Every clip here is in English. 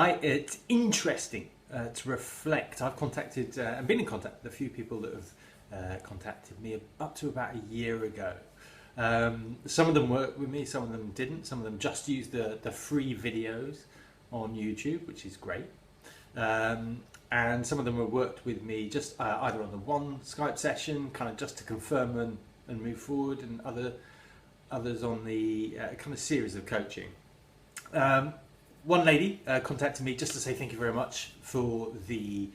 It's interesting to reflect. I've contacted and been in contact with a few people that have contacted me up to about a year ago. Some of them worked with me, some of them didn't. Some of them just used the free videos on YouTube, which is great. And some of them have worked with me just either on the one Skype session, kind of just to confirm and move forward, and others on the kind of series of coaching. One lady contacted me just to say thank you very much for the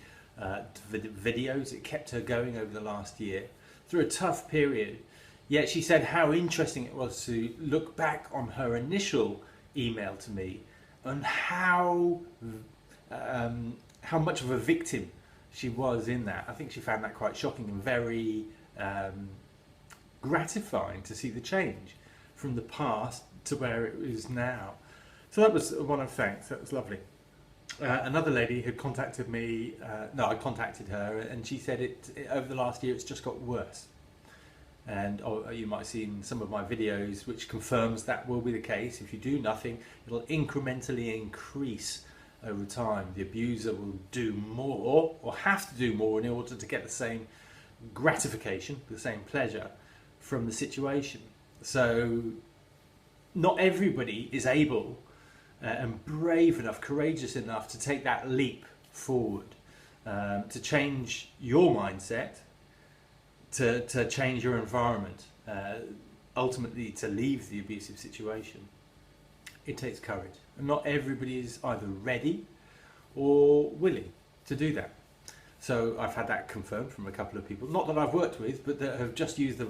videos. It kept her going over the last year through a tough period. Yet she said how interesting it was to look back on her initial email to me and how much of a victim she was in that. I think she found that quite shocking and very gratifying to see the change from the past to where it is now. So that was one of thanks. That was lovely. Another lady had contacted me. I contacted her, and she said over the last year it's just got worse. And you might have seen some of my videos, which confirms that will be the case. If you do nothing, it'll incrementally increase over time. The abuser will do more, or have to do more, in order to get the same gratification, the same pleasure from the situation. So not everybody is able and brave enough, courageous enough to take that leap forward, to change your mindset, to change your environment, ultimately to leave the abusive situation. It takes courage, and not everybody is either ready or willing to do that. So I've had that confirmed from a couple of people, not that I've worked with, but that have just used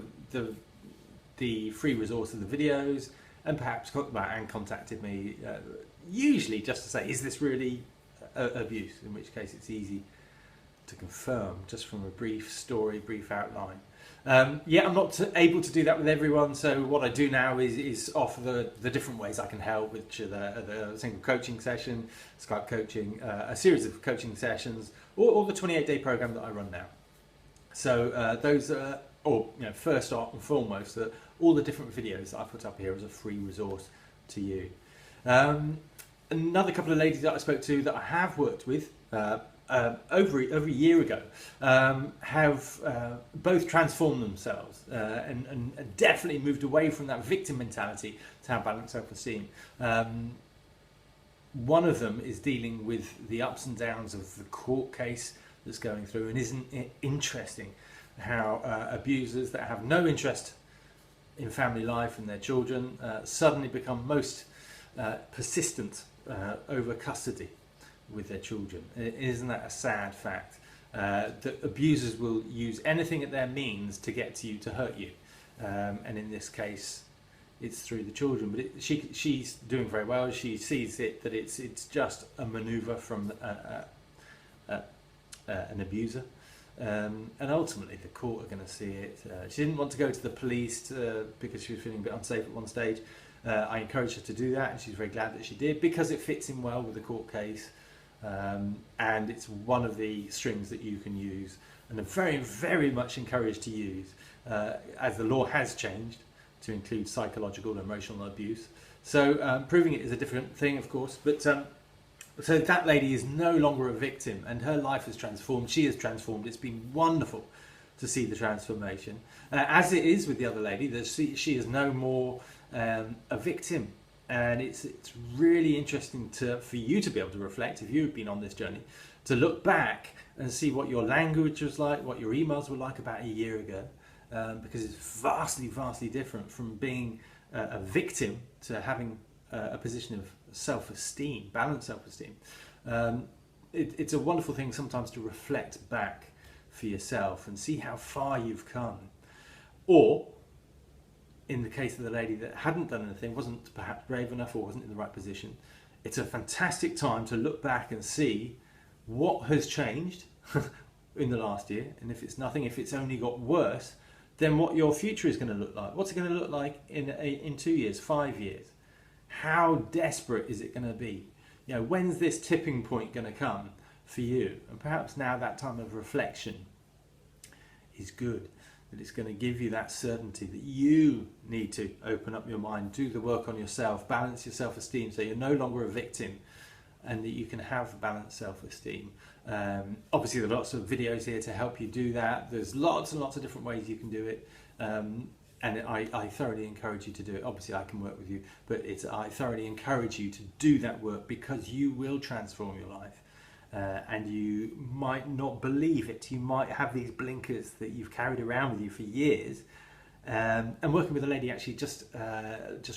the free resource of the videos, and perhaps contacted me, usually just to say, is this really abuse? In which case it's easy to confirm just from a brief story, brief outline. I'm not able to do that with everyone, so what I do now is offer the different ways I can help, which are the single coaching session, Skype coaching, a series of coaching sessions, or the 28-day program that I run now. So those are, first off and foremost, all the different videos that I put up here as a free resource to you. Another couple of ladies that I spoke to that I have worked with over a year ago have both transformed themselves and definitely moved away from that victim mentality to have balanced self-esteem. One of them is dealing with the ups and downs of the court case that's going through, and isn't it interesting how abusers that have no interest in family life and their children suddenly become most persistent over custody with their children. Isn't that a sad fact? That abusers will use anything at their means to get to you, to hurt you, and in this case it's through the children. But she's doing very well. She sees it that it's just a manoeuvre from an abuser, and ultimately the court are going to see it. She didn't want to go to the police because she was feeling a bit unsafe at one stage. I encouraged her to do that, and she's very glad that she did, because it fits in well with the court case, and it's one of the strings that you can use, and I'm very, very much encouraged to use, as the law has changed to include psychological and emotional abuse. So proving it is a different thing, of course, but so that lady is no longer a victim, and her life has transformed. She has transformed. It's been wonderful to see the transformation, as it is with the other lady, that she is no more a victim. And it's really interesting for you to be able to reflect, if you've been on this journey, to look back and see what your language was like, what your emails were like about a year ago, because it's vastly, vastly different from being a victim to having a position of self-esteem, balanced self-esteem. It's a wonderful thing sometimes to reflect back for yourself and see how far you've come. Or, in the case of the lady that hadn't done anything, wasn't perhaps brave enough or wasn't in the right position, it's a fantastic time to look back and see what has changed in the last year, and if it's nothing, if it's only got worse, then what your future is going to look like. What's it going to look like in 2 years, 5 years? How desperate is it going to be? When's this tipping point going to come for you? And perhaps now that time of reflection is good. That it's going to give you that certainty that you need to open up your mind, do the work on yourself, balance your self-esteem so you're no longer a victim, and that you can have balanced self-esteem. Obviously, there are lots of videos here to help you do that. There's lots and lots of different ways you can do it. And I thoroughly encourage you to do it. Obviously, I can work with you, but I thoroughly encourage you to do that work, because you will transform your life. And you might not believe it. You might have these blinkers that you've carried around with you for years. And working with a lady actually just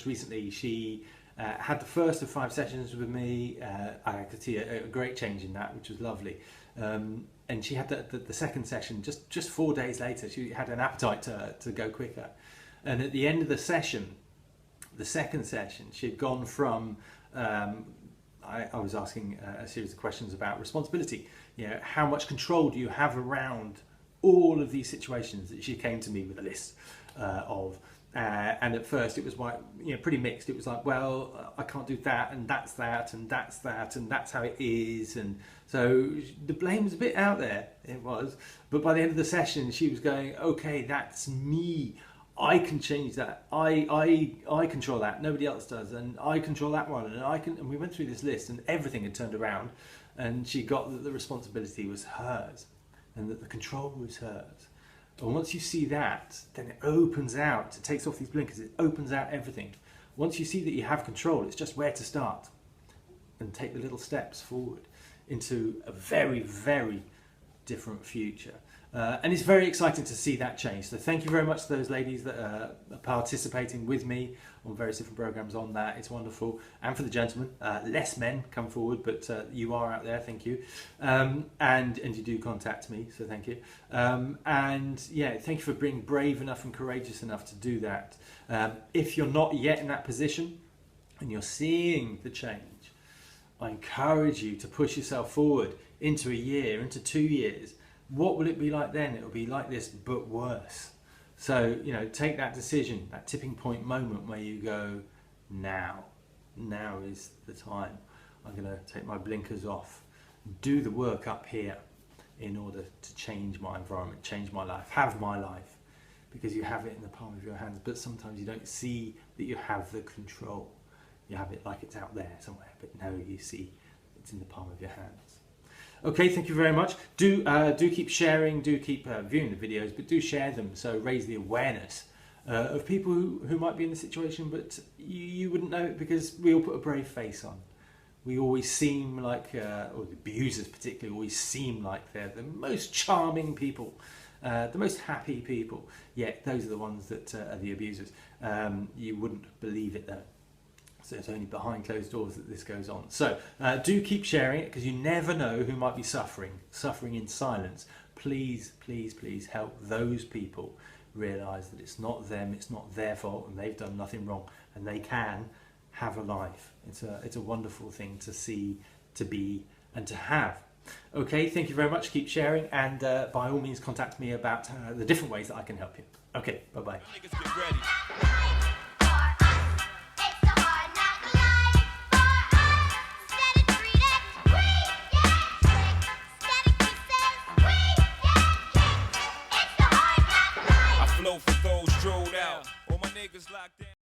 recently, she had the first of 5 sessions with me. I could see a great change in that, which was lovely. And she had the second session just 4 days later. She had an appetite to go quicker. And at the end of the session, the second session, she had gone from, I was asking a series of questions about responsibility. You know, how much control do you have around all of these situations? That she came to me with a list of. And at first it was like, pretty mixed. It was like, well, I can't do that, and that's that, and that's that, and that's how it is. And so the blame was a bit out there, it was. But by the end of the session, she was going, okay, that's me. I can change that. I control that. Nobody else does, and I control that one. And we went through this list, and everything had turned around, and she got that the responsibility was hers, and that the control was hers. And once you see that, then it opens out. It takes off these blinkers. It opens out everything. Once you see that you have control, it's just where to start and take the little steps forward into a very, very different future. And it's very exciting to see that change. So thank you very much to those ladies that are participating with me on various different programs on that. It's wonderful. And for the gentlemen, less men come forward, but you are out there, thank you. And you do contact me, so thank you. And yeah, thank you for being brave enough and courageous enough to do that. If you're not yet in that position and you're seeing the change, I encourage you to push yourself forward into a year, into 2 years. What will it be like then? It will be like this, but worse. So, take that decision, that tipping point moment where you go, now is the time. I'm going to take my blinkers off, do the work up here in order to change my environment, change my life, have my life, because you have it in the palm of your hands. But sometimes you don't see that you have the control. You have it like it's out there somewhere, but no, you see it's in the palm of your hands. Okay, thank you very much. Do keep sharing, do keep viewing the videos, but do share them, so raise the awareness of people who might be in the situation, but you wouldn't know it, because we all put a brave face on. We always seem like, or the abusers particularly, always seem like they're the most charming people, the most happy people, yet those are the ones that are the abusers. You wouldn't believe it though. So it's only behind closed doors that this goes on. So do keep sharing it, because you never know who might be suffering in silence. Please, please, please help those people realise that it's not them, it's not their fault, and they've done nothing wrong, and they can have a life. It's a wonderful thing to see, to be, and to have. Okay, thank you very much. Keep sharing, and by all means contact me about the different ways that I can help you. Okay, bye-bye.